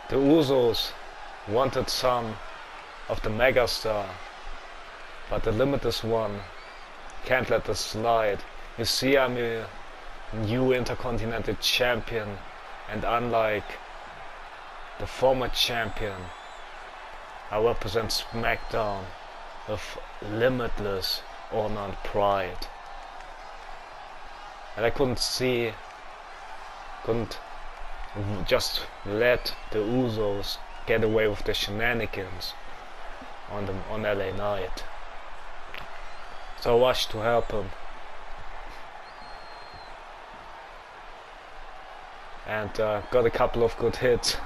The Usos wanted some of the megastar, but the Limitless one can't let this slide. You see, I'm a new Intercontinental Champion, and unlike the former champion, I represent SmackDown with limitless honor and pride. And I couldn't just let the Usos get away with the shenanigans on LA Knight. So I rushed to help him. And got a couple of good hits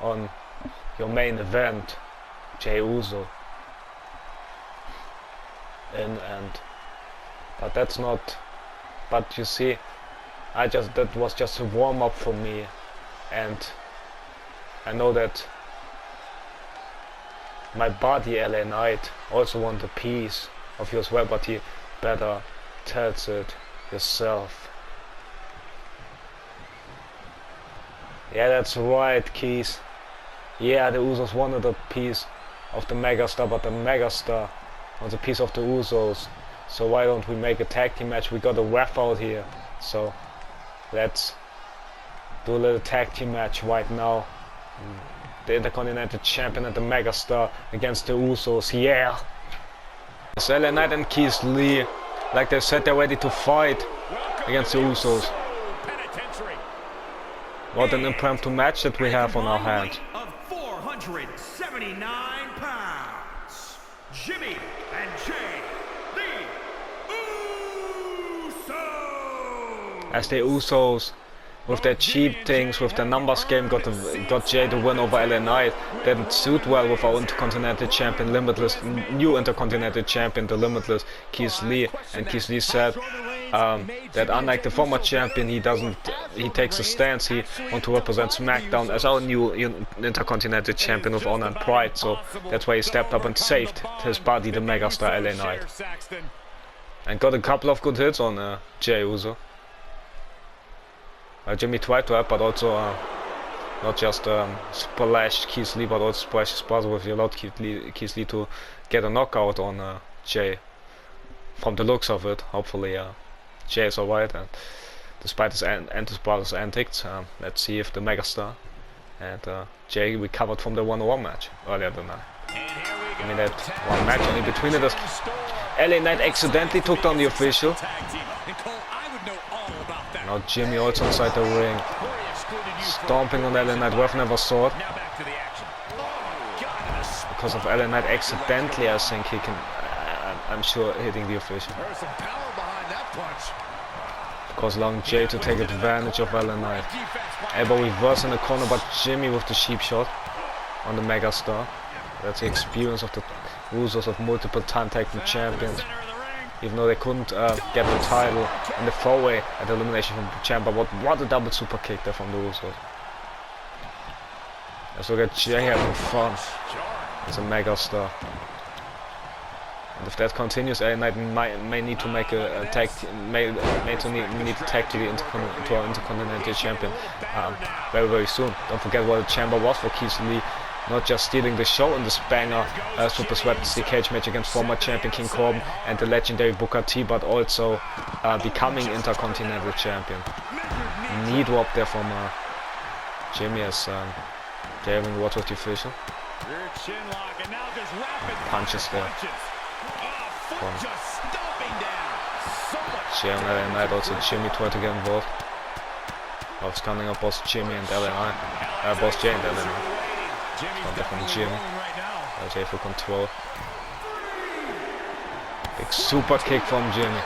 on your main event, Jey Uso. But that's not. But you see, that was just a warm up for me, and I know that my buddy LA Knight also wants a piece of you as well, but he better tells it yourself. Yeah, that's right, Keys. Yeah, the Usos wanted a piece of the megastar, but the megastar wants a piece of the Usos. So why don't we make a tag team match? We got a ref out here, so let's do a little tag team match right now. The Intercontinental Champion and the megastar against the Usos. Yeah. So LA Knight and Keith Lee, like they said, they're ready to fight against the Usos. What an impromptu match that we have on our hands. Of 479 pounds, Jimmy and Jey, the Usos. As the Usos, with their cheap things, with their numbers game, got Jey to win over LA Knight. Didn't suit well with our Intercontinental Champion, new Intercontinental Champion, the Limitless, Keith Lee. And Keith Lee said that unlike the former champion, he takes a stance. He wants to represent SmackDown as our new Intercontinental Champion with honor and pride. So that's why he stepped up and saved his buddy, the megastar LA Knight, and got a couple of good hits on Jey Uso. Jimmy tried to help, but also not just splashed Keith Lee, but also splashed his brother, with allowed Keith Lee to get a knockout on Jey. From the looks of it, hopefully Jey is alright, and despite his and his brother's antics, let's see if the megastar and Jey recovered from the 1-on-1 match earlier tonight. I mean, that one match only between it is LA Knight accidentally took down the official. Now Jimmy also inside the ring, stomping on LA Knight. Ref never saw it. Because of LA Knight accidentally, I think he can, I'm sure, hitting the official. Because allowing Jey to take advantage of LA Knight. Elbow reverse in the corner, but Jimmy with the cheap shot on the megastar. That's the experience of the Usos, of multiple time tag team champions. Even though they couldn't get the title in the four-way at the elimination from Ciampa, what a double super kick there from the Usos. Let's look at Jey having fun as a megastar. And if that continues, LA Knight may need to make a tag, need to tag to our Intercontinental Champion very, very soon. Don't forget what Ciampa was for Keith Lee. Not just stealing the show in this banger Super Sweat Steel Cage match against former champion King Corbin and the legendary Booker T, but also becoming Intercontinental Champion. Knee drop there from Jimmy as Jey having watch with the official. Punches there. Jey and LA Knight, also Jimmy tried to get involved. I was counting up both Jimmy and LA Knight. Both Jey and LA Knight. Counter from Jimmy. Jey for control. Big super kick from Jimmy.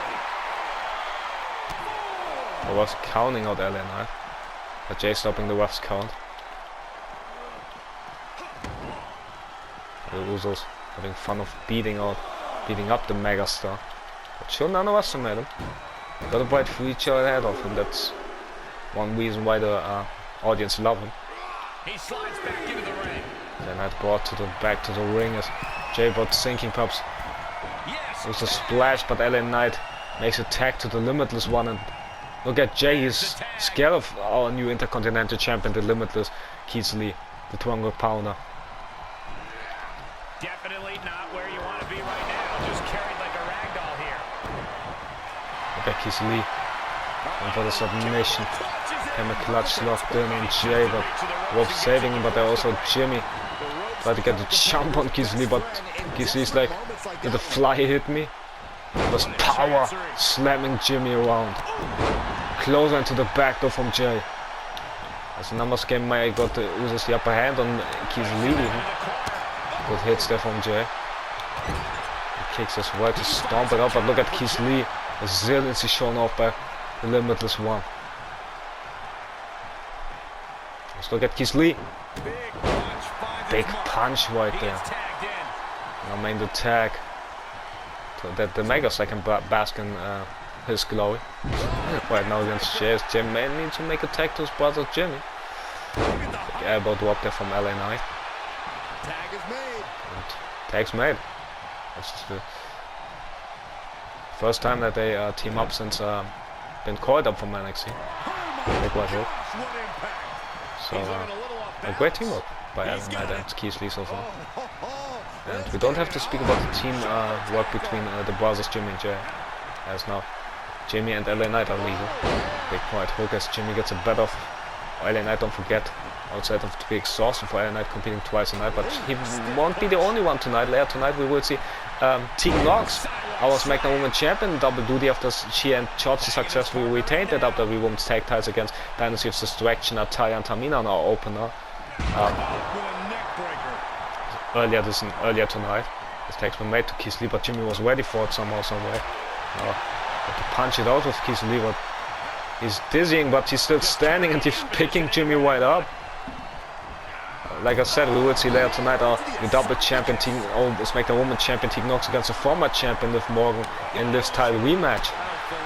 I was counting out LA Knight, but Jey stopping the ref's count. The Usos having fun of beating up the megastar. But shouldn't underestimate him. Got a bright future ahead of him. That's one reason why the audience love him. He slides back into the ring. Then Knight brought back to the ring as Jey brought thinking perhaps it was a splash, but LA Knight makes a tag to the Limitless one, and look at Jey, he's scared of our new Intercontinental Champion, the Limitless, Keith Lee. the 200 pounder. Definitely not where you want to be right now. Just carried like a rag doll here. Look at Keith Lee. And for the submission. Hammer clutch locked in on Jay, but Wolf saving him, but there also Jimmy. Tried to get the jump on Keith Lee, but Keith Lee's like, did the fly hit me? It was power slamming Jimmy around. Closer into the back door from Jay. As the numbers game, May got the Usos the upper hand on Keith Lee. Good hits there from Jay. He kicks as well to stomp it up, but look at Keith Lee. Resiliency shown off by the Limitless One. Let's look at Keith Lee. Big punch right there. Now main the tag. So that the Megas can bask in his glory. Right now against Jay. Jay may need to make a tag to his brother Jimmy. Big elbow drop there from LA Knight. Tag is made. And tag's made. That's the first time that they team up since been called up from NXT. Big white hook. So a great teamwork by LA Knight and Keith Lee so far. And we don't have to speak about the team work between the brothers Jimmy and Jay, as now Jimmy and LA Knight are legal. Big white hook as Jimmy gets a bet off. LA Knight, don't forget, outside of to be exhausted for LA Knight competing twice a night, but he won't be the only one tonight. Later tonight we will see Tegan Knox, our SmackDown Women's Champion, double duty after she and Shotzi successfully retained the WWE Women's Tag Titles against Dynasty of Destruction, Natalya and Tamina on our opener. Earlier tonight, this tag's been made to Keith Lee, but Jimmy was ready for it somehow, some way. Have to punch it out with Keith Lee, but he's dizzying, but he's still standing and he's picking Jimmy right up. Like I said, we will see later tonight the double champion team, SmackDown Women's Champion Tegan Knox against the former champion Liv Morgan in this title rematch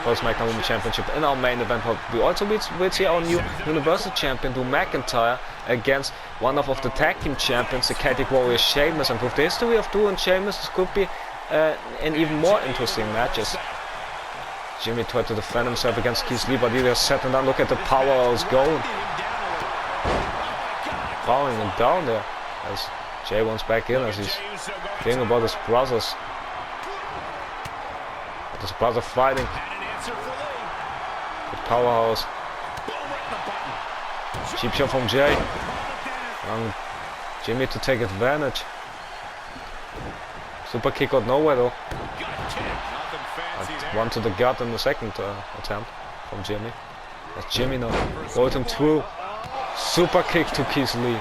for the SmackDown Women's Championship in our main event. We also will see our new Universal Champion Drew McIntyre against one of the tag team champions, the Celtic Warrior Sheamus. And with the history of Drew and Sheamus, this could be an even more interesting matches. Jimmy tried to defend himself against Keith Lee, but he just sat him down. Look at the power of his goal. Powering him down there as Jay wants back in, as he's thinking about his brothers. His brother fighting. The powerhouse. Cheap shot from Jay. And Jimmy to take advantage. Super kick out nowhere though. One to the gut in the second attempt from Jimmy. That's Jimmy now. Rolled him through. Super kick to Keith Lee.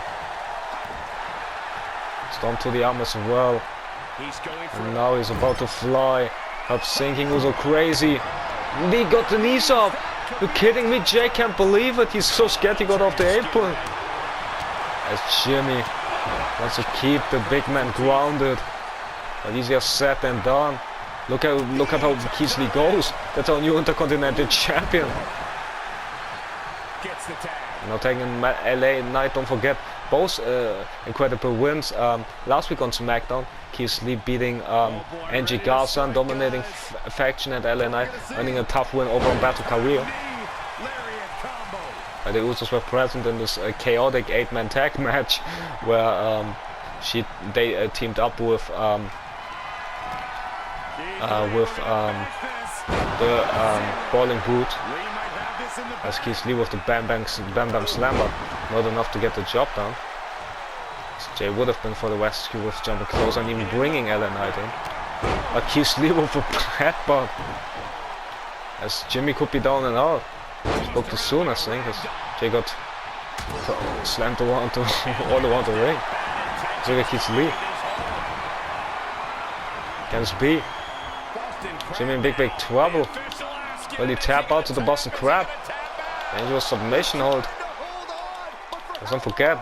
Stomp to the arm as well. And now he's about to fly. Up sinking Uso crazy. Lee got the knees up. You're kidding me? Jay can't believe it. He's so scared he got off the apron. As Jimmy wants to keep the big man grounded. But easier said than done. Look at how Keith Lee goes. That's our new Intercontinental Champion. Gets the tag. Now taking LA Knight, don't forget, both incredible wins last week on SmackDown. Keith Lee beating Angie Garza and dominating faction, at LA Knight earning a tough win over Humberto Carrillo. The Usos were present in this chaotic 8-man tag match where they teamed up with the Brawling Brute, as Keith Lee with the Bam Bam Slammer, not enough to get the job done. So Jay would have been for the rescue with jumping close and even bringing LA Knight in. But Keith Lee with a headbutt, as Jimmy could be down and out. Spoke too soon, I think, as Jay got slammed around all around the ring. So look at Keith Lee. Against B. Jimmy in big trouble. Will he tap out to the Boston Crab? Dangerous submission hold. Let's don't forget,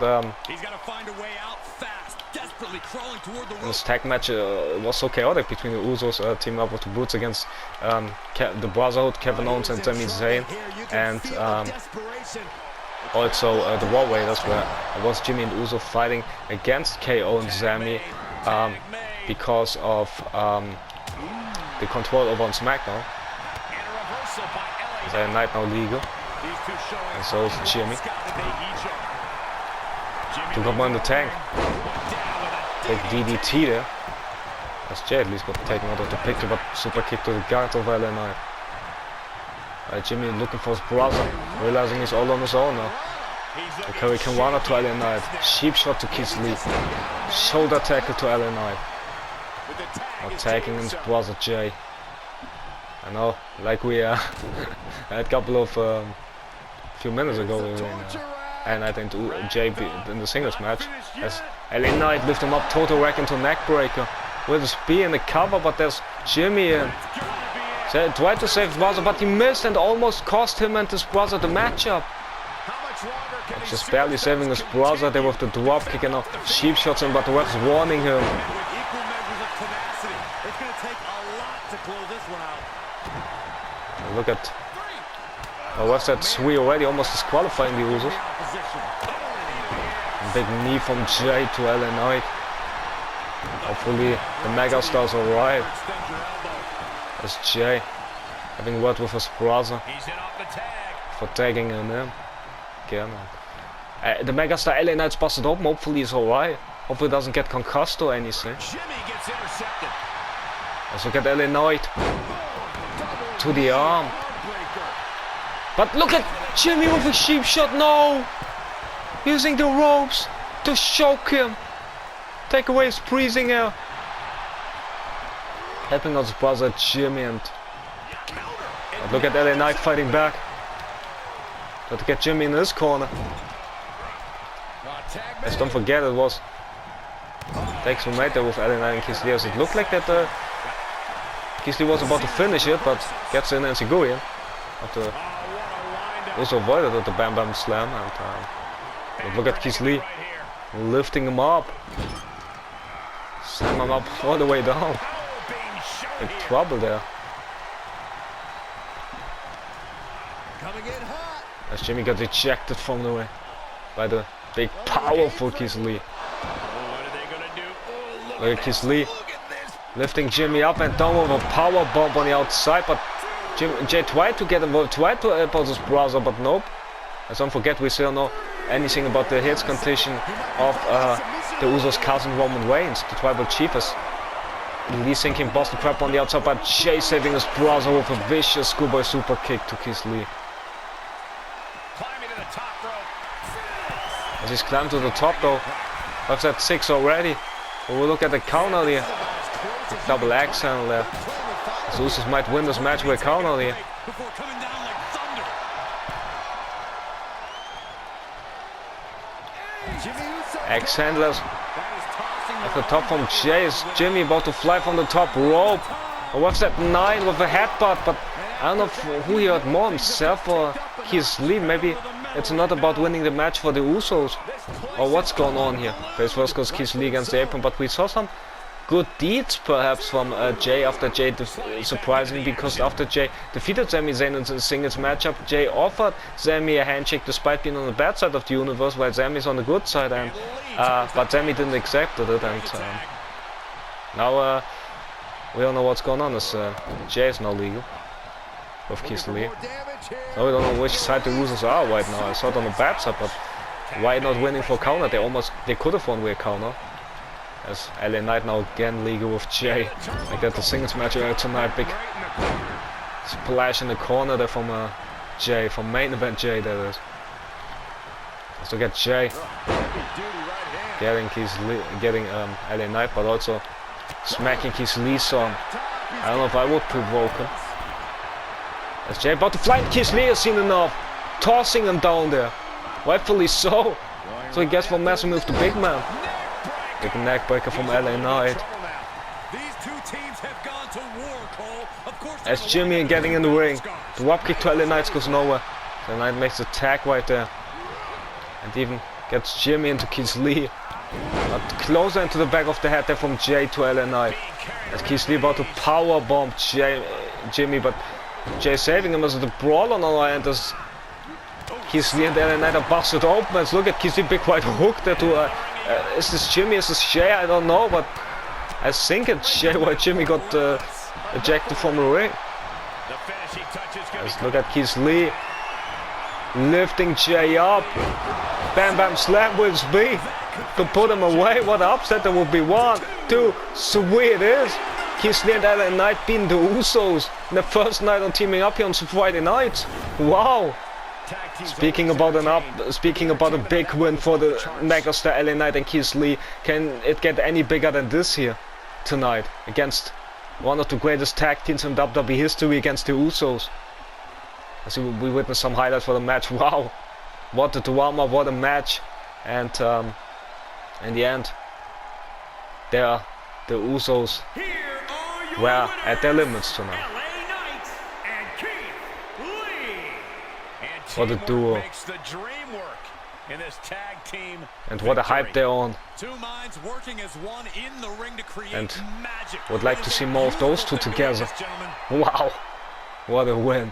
he's got to find a way out fast, desperately crawling toward the rope. This tag match was so chaotic between the Usos teaming up with the Brutes against the Brotherhood, Kevin Owens and Sami Zayn, and also the War Raiders, where it was Jimmy and Uso fighting against KO and Sami because of the control over on SmackDown. They're Night now legal, and so is Jimmy. Took up on the tank. Big DDT there. As Jay at least got taken out of the picture, but super kick to the guard of LA Knight. Jimmy looking for his brother, realizing he's all on his own now. Okay, we can run up to LA Knight. Sheep shot to Keith Lee. Shoulder tackle to LA Knight. Attacking his brother Jay. I know, like we had a couple of few minutes ago, and I think Jay in the singles match, as LA Knight lift him up, total rack into neck breaker with a spear in the cover, but there's Jimmy in. So tried to save his brother, but he missed and almost cost him and his brother the matchup. Just barely saving his brother there with the drop kick, and now sheep shots him, but the ref's warning him. Look at ref said 3 already, almost disqualifying the Usos. Big knee from Jay to LA Knight. Hopefully the Megastars alright. As Jay having word with his brother for tagging him in. Again. The Megastar LA Knight's busted open, hopefully he's alright. Hopefully he doesn't get concussed or anything. Let's look at LA Knight. To the arm. But look at Jimmy with a sheep shot, no! Using the ropes to choke him. Take away his breathing air. Helping out his brother Jimmy, and but look at LA Knight fighting back. Got to get Jimmy in his corner. Let's don't forget it was takes who made there with LA Knight and Keith Lee. It looked like that Keith Lee was about to finish it, but gets in Enzuigiri. After also avoided at the Bam Bam Slam, and look at Keith Lee lifting him up. Slam him up all the way down. Big trouble there. As Jimmy got ejected from the way by the big powerful Keith Lee. Look at Keith Lee lifting Jimmy up and down with a power bomb on the outside, but Jay tried to get involved, tried to help out his brother, but nope. And don't forget, we still know anything about the hits condition of the Usos' cousin Roman Reigns, the tribal chief. As Lee sinking Boston Crab on the outside, but Jay saving his brother with a vicious schoolboy super kick to Keith Lee. As he's climbed to the top though, that's at 6 already. We'll look at the counter here. Double axe handle there. The Usos might win this match with a counter here. Axe handlers at the top from Jay. Is Jimmy about to fly from the top rope? Or what's that 9 with a headbutt? But I don't know who he hurt more, himself or Keith Lee. Maybe it's not about winning the match for the Usos. Or what's going on here? Face first goes Keith Lee against the apron, but we saw some good deeds perhaps from Jay after Jay, surprisingly, because after Jay defeated Sami Zayn in the singles matchup, Jay offered Sami a handshake despite being on the bad side of the universe, while Sami's on the good side, and but Sami didn't accept it, and now we don't know what's going on, as Jay is now legal with Keith Lee. So we don't know which side the Usos are right now. I saw it on the bad side, but why not winning for counter? They could have won with a counter. As LA Knight now again legal with Jay. Like that the singles match tonight. Big splash in the corner there from Jay, from main event Jay, that is. So get Jay getting LA Knight, but also smacking Keith Lee's son. I don't know if I would provoke him. As Jay about to fly, Keith Lee has seen enough, tossing him down there. Rightfully so. So he gets for massive move to big man. Big neckbreaker from LA Knight. As Jimmy getting in the ring. The drop kick to LA Knight goes nowhere. LA Knight makes a tag right there. And even gets Jimmy into Keith Lee. But closer into the back of the head there from Jay to LA Knight. As Keith Lee about to power bomb Jimmy, but Jay saving him as the brawler on our end. As Keith Lee and LA Knight are busted open. Let's look at Keith Lee, big white hook there to is this Jimmy, is this Jay? I don't know, but I think it's Jay, why Jimmy got ejected from the ring. Let's look at Keith Lee lifting Jay up. Bam Bam slam with speed to put him away. What an upset that would be. 1, 2, sweet it is. Keith Lee and LA Knight beating the Usos in the first night on Teaming Up here on Friday night. Wow. Speaking about a big win for the megastar LA Knight and Keith Lee, can it get any bigger than this here tonight against one of the greatest tag teams in WWE history against the Usos? As we witnessed some highlights for the match. Wow, what a drama, what a match, and in the end, the Usos were at their limits tonight. What a duo. And what a hype they're on. And would like to see more of those two together. Wow, what a win.